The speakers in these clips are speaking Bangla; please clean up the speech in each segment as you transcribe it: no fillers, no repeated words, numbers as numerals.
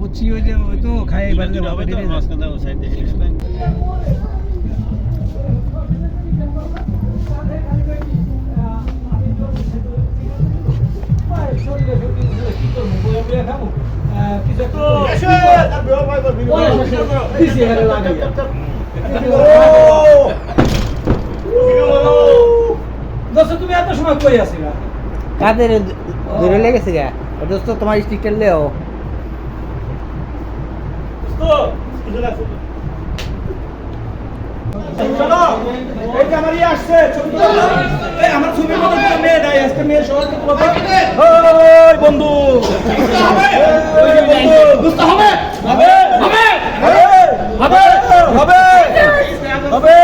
বুঝছি ওই যে ওই তো খাই বাজে হবে তো মাঝখানে ওই সাইড থেকে এক্সপ্লেইন তুমি এত সময় কই আসিলা কাদের ধরে লেগেছে গা দোস্ত তোমার স্টিকার লেও চলো এই যে আমার আসছে ছবি তোলা এই আমার ছবির মতো কোনো মেয়ে নাই আজকে মেয়ে সবাইকে তোলা ওই বন্ধু ওই যে বন্ধু দুস্ত হবে হবে হবে হবে হবে হবে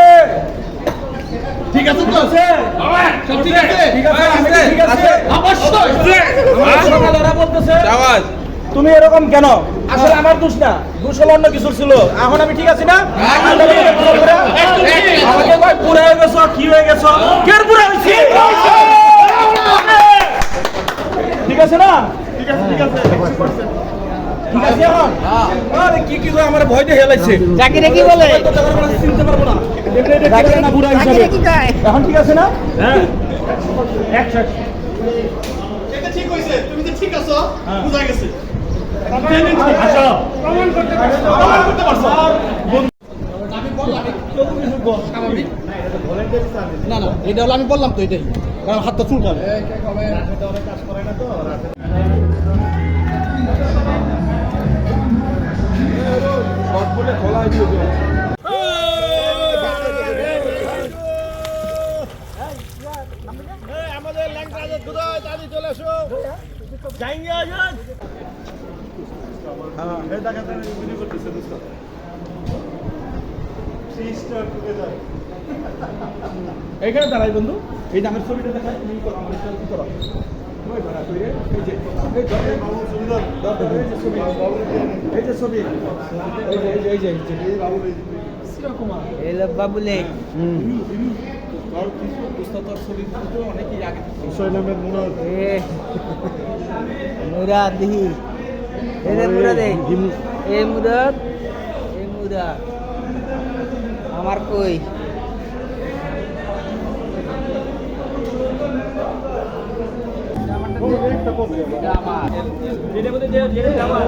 ঠিক আছে তো আছে সব ঠিক আছে ঠিক আছে ঠিক আছে অবশ্যই আমার সকালেরা বলতেছে আওয়াজ তুমি এরকম কেন আসলে আমার দোষ না দোষ হলো অন্য কিছু ছিল এখন আমি ঠিক আছি না আমাকে কয় পুরো হয়ে গেছো কি হয়ে গেছো কেন পুরো হইছি ঠিক আছে না ঠিক আছে ঠিক আছে ঠিক আছে এখন আরে কি কি আমার ভয় দিয়ে হেলাইছে জাকিরে কি বলে চিনতে পারবো না জাকিরে না বুড়া হিসাবে এখন ঠিক আছে না হ্যাঁ 100 এটা ঠিক হইছে তুমি তো ঠিক আছো বুঝা গেছে আসো প্রমাণ করতে পারছো আমি বললাম স্বাভাবিক না না এটা হলো আমি বললাম তো এটাই কারণ হাতটা চুলকাবে কাজ করে না তো শর্ট বলে খোলা দিয়ে দিও আমাদের ল্যাংটাদের দুধয় দাদি চলে আসো যাইঙ্গে আজান হ্যাঁ এই দেখাতে ভিডিও করতেছে দোস্ত 3 স্টার টুকে যায় এইখানে দাঁড়াই বন্ধু এই নামের ছবিটা দেখাই তুমি করো আমার সাথে কি করো ওই ধরা কইরে এই যে বাবু সুন্দর এই যে ছবি এই যে বাবু কুমার এলো বাবুলে আর কিছু পুস্তকের ছবি তো অনেকই আগে হুসাইন আহমেদ মুরাদ এ মুরাদ দিহি এরে মুরাদ এ মুরাদ আমার কই যেটা বলতে যে আমার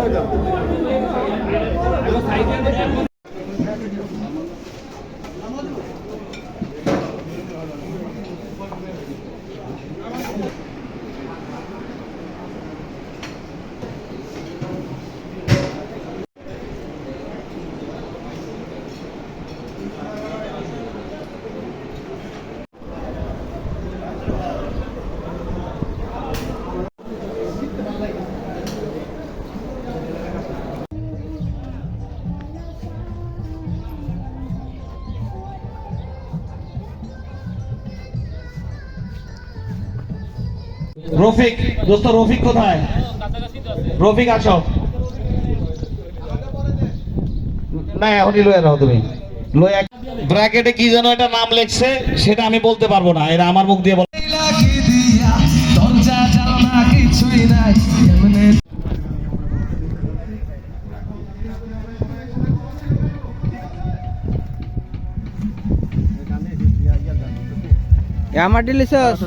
রফিক দোস্ত রফিক কোথায় রফিক আছো না এখনই লয়ে নাও তুমি লয়ে ব্র্যাকেটে কি যেন একটা নাম লিখছে সেটা আমি বলতে পারবো না এরা আমার মুখ দিয়ে বলে আমার ডিলিশাস